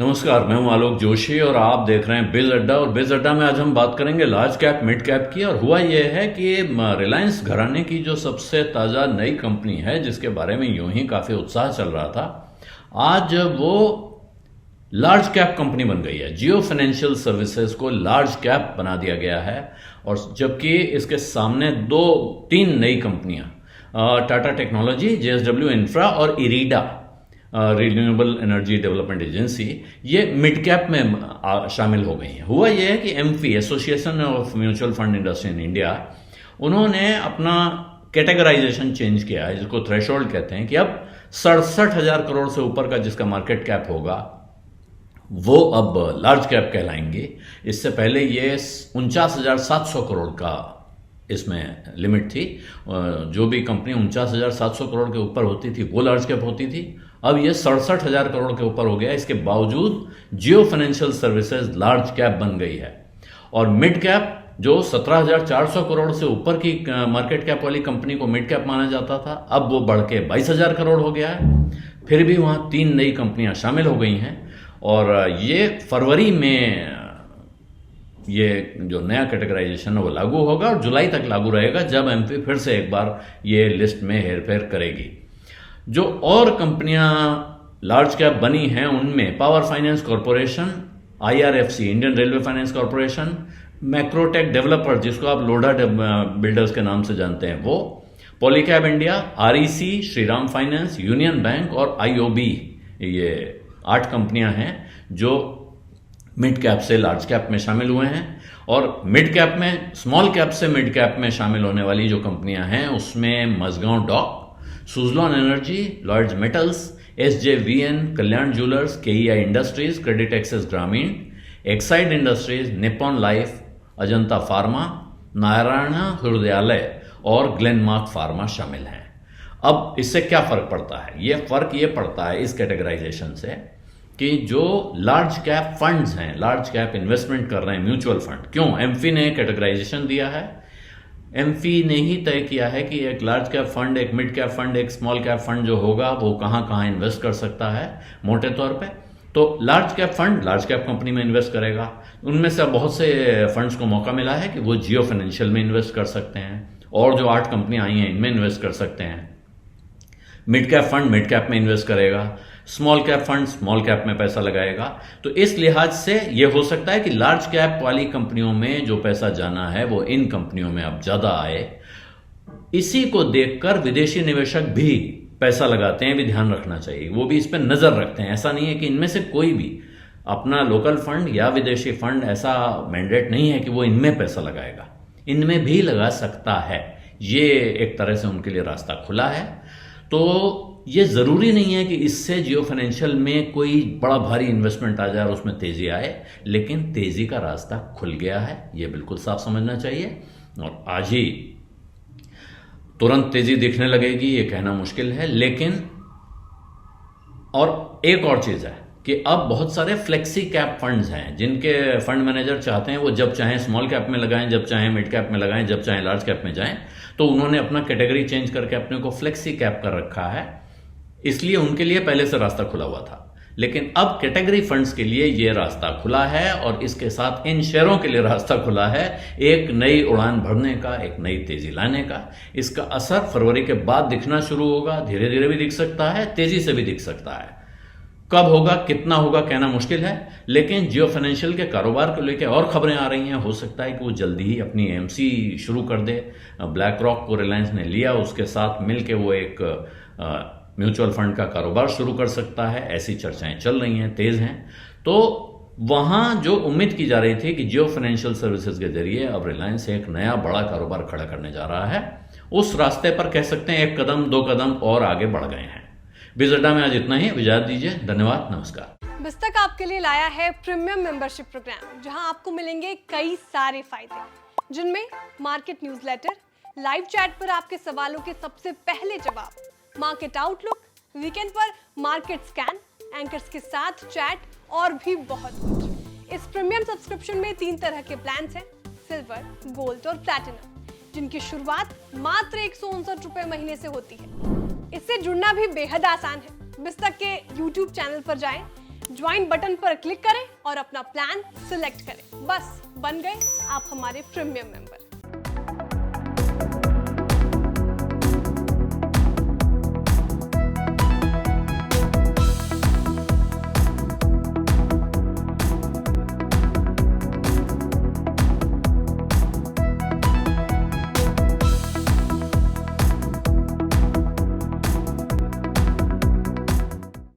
नमस्कार, मैं हूं आलोक जोशी और आप देख रहे हैं बिज अड्डा। और बिज अड्डा में आज हम बात करेंगे लार्ज कैप मिड कैप की। और हुआ यह है कि रिलायंस घराने की जो सबसे ताज़ा नई कंपनी है, जिसके बारे में यूं ही काफ़ी उत्साह चल रहा था, आज वो लार्ज कैप कंपनी बन गई है। जियो फाइनेंशियल सर्विसेज को लार्ज कैप बना दिया गया है। और जबकि इसके सामने तीन नई कंपनियां, टाटा टेक्नोलॉजी, जेएसडब्ल्यू इंफ्रा और IREDA renewable energy development agency, ये मिड कैप में शामिल हो गई हैं। हुआ यह है कि AMFI, association of mutual fund industry in India, उन्होंने अपना कैटेगराइजेशन चेंज किया है, जिसको थ्रेशोल्ड कहते हैं, कि अब 67,000 करोड़ से ऊपर का जिसका मार्केट कैप होगा वो अब लार्ज कैप कहलाएंगे। इससे पहले ये 49,700 करोड़ का इसमें लिमिट थी। जो भी कंपनी 49,700 करोड़ के ऊपर होती थी वो लार्ज कैप होती थी। अब ये 67,000 करोड़ के ऊपर हो गया। इसके बावजूद जियो फाइनेंशियल सर्विसेज लार्ज कैप बन गई है। और मिड कैप, जो 17,400 करोड़ से ऊपर की मार्केट कैप वाली कंपनी को मिड कैप माना जाता था, अब वो बढ़ के 22,000 करोड़ हो गया है। फिर भी वहां 3 नई कंपनियां शामिल हो गई हैं। और ये फरवरी में ये जो नया कैटेगराइजेशन है वो लागू होगा और जुलाई तक लागू रहेगा, जब एमपी फिर से एक बार ये लिस्ट में हेरफेर करेगी। जो और कंपनियां लार्ज कैप बनी हैं उनमें power finance corporation, IRFC, Indian railway finance corporation, Macrotech developer, जिसको आप लोढ़ा बिल्डर्स के नाम से जानते हैं, वो, Polycab India, REC, Shriram finance, union bank और आईओबी, ये 8 कंपनियां हैं जो मिड कैप से लार्ज कैप में शामिल हुए हैं। और मिड कैप में, स्मॉल कैप से मिड कैप में शामिल होने वाली जो कंपनियां हैं उसमें Mazagon dock, Suzlon energy, Lloyds metals, SJVN, Kalyan jewellers, KEI industries, credit access Grameen, Exide industries, Nippon life, Ajanta pharma, Narayana Hrudayalaya और ग्लेनमार्क फार्मा शामिल हैं। अब इससे क्या फर्क पड़ता है? ये फर्क ये पड़ता है इस कैटेगराइजेशन से कि जो लार्ज कैप फंड्स हैं, लार्ज कैप इन्वेस्टमेंट कर रहे हैं म्यूचुअल फंड, क्यों एमफी ने कैटेगराइजेशन दिया है? एमफी ने ही तय किया है कि एक लार्ज कैप फंड, एक मिड कैप फंड, एक स्मॉल कैप फंड जो होगा वो कहां कहां इन्वेस्ट कर सकता है मोटे तौर पे। तो large cap fund large cap company में इन्वेस्ट करेगा। उनमें से बहुत से फंड्स को मौका मिला है कि वो जियो फाइनेंशियल में इन्वेस्ट कर सकते हैं, और जो 8 कंपनियां आई हैं इनमें इन्वेस्ट कर सकते हैं। Mid cap fund mid cap में इन्वेस्ट करेगा, small cap fund small cap में पैसा लगाएगा। तो इस लिहाज से यह हो सकता है कि लार्ज कैप वाली कंपनियों में जो पैसा जाना है वो इन कंपनियों में अब ज्यादा आए। इसी को देखकर विदेशी निवेशक भी पैसा लगाते हैं, भी ध्यान रखना चाहिए, वो भी इस पर नजर रखते हैं। ऐसा नहीं है कि इनमें से कोई भी अपना लोकल फंड या विदेशी फंड, ऐसा मैंडेट नहीं है कि वो इनमें पैसा लगाएगा, इनमें भी लगा सकता है। ये एक तरह से उनके लिए रास्ता खुला है। तो ये जरूरी नहीं है कि इससे जियो फाइनेंशियल में कोई बड़ा भारी इन्वेस्टमेंट आ जाए और उसमें तेजी आए, लेकिन तेजी का रास्ता खुल गया है, ये बिल्कुल साफ समझना चाहिए। और आज ही तुरंत तेजी दिखने लगेगी ये कहना मुश्किल है, लेकिन और एक और चीज है कि अब बहुत सारे फ्लेक्सी कैप फंड्स हैं, जिनके फंड मैनेजर चाहते हैं वो जब चाहें स्मॉल कैप में लगाएं, जब चाहें मिड कैप में लगाएं, जब चाहें लार्ज कैप में जाएं। तो उन्होंने अपना कैटेगरी चेंज करके अपने को फ्लेक्सी कैप कर रखा है, इसलिए उनके लिए पहले से रास्ता खुला हुआ था। लेकिन अब कैटेगरी फंड्स के लिए यह रास्ता खुला है और इसके साथ इन शेयरों के लिए रास्ता खुला है एक नई उड़ान भरने का, एक नई तेजी लाने का। इसका असर फरवरी के बाद दिखना शुरू होगा। धीरे धीरे भी दिख सकता है, तेजी से भी दिख सकता है। कब होगा, कितना होगा, कहना मुश्किल है। लेकिन जियो फाइनेंशियल के कारोबार को लेकर और खबरें आ रही हैं। हो सकता है कि वो जल्दी ही अपनी एमसी शुरू कर दे। ब्लैक रॉक को रिलायंस ने लिया, उसके साथ मिलकर वो एक म्यूचुअल फंड का कारोबार शुरू कर सकता है। ऐसी चर्चाएं चल रही हैं, तेज हैं। तो वहां जो उम्मीद की जा रही थी कि जियो फाइनेंशियल सर्विसेज के जरिए अब रिलायंस एक नया बड़ा कारोबार खड़ा करने जा रहा है, उस रास्ते पर कह सकते हैं 1 कदम 2 कदम और आगे बढ़ गए हैं। बिज अड्डा में आज इतना ही। इजाजत दीजिए, धन्यवाद, नमस्कार। बिस्तक आपके लिए लाया है प्रीमियम मेंबरशिप प्रोग्राम, जहां आपको मिलेंगे कई सारे फायदे, जिनमें मार्केट न्यूज़लेटर, लाइव चैट पर आपके सवालों के सबसे पहले जवाब, मार्केट आउटलुक, वीकेंड पर मार्केट स्कैन, एंकर्स के साथ चैट और भी बहुत कुछ। इस प्रीमियम सब्सक्रिप्शन में 3 तरह के प्लान्स हैं, सिल्वर, गोल्ड और प्लैटिनम, जिनकी शुरुआत मात्र 159 रुपए महीने से होती है। इससे जुड़ना भी बेहद आसान है। बिस्तक के YouTube चैनल पर जाएं, ज्वाइन बटन पर क्लिक करें और अपना प्लान सिलेक्ट करें। बस बन गए आप हमारे प्रीमियम मेंबर।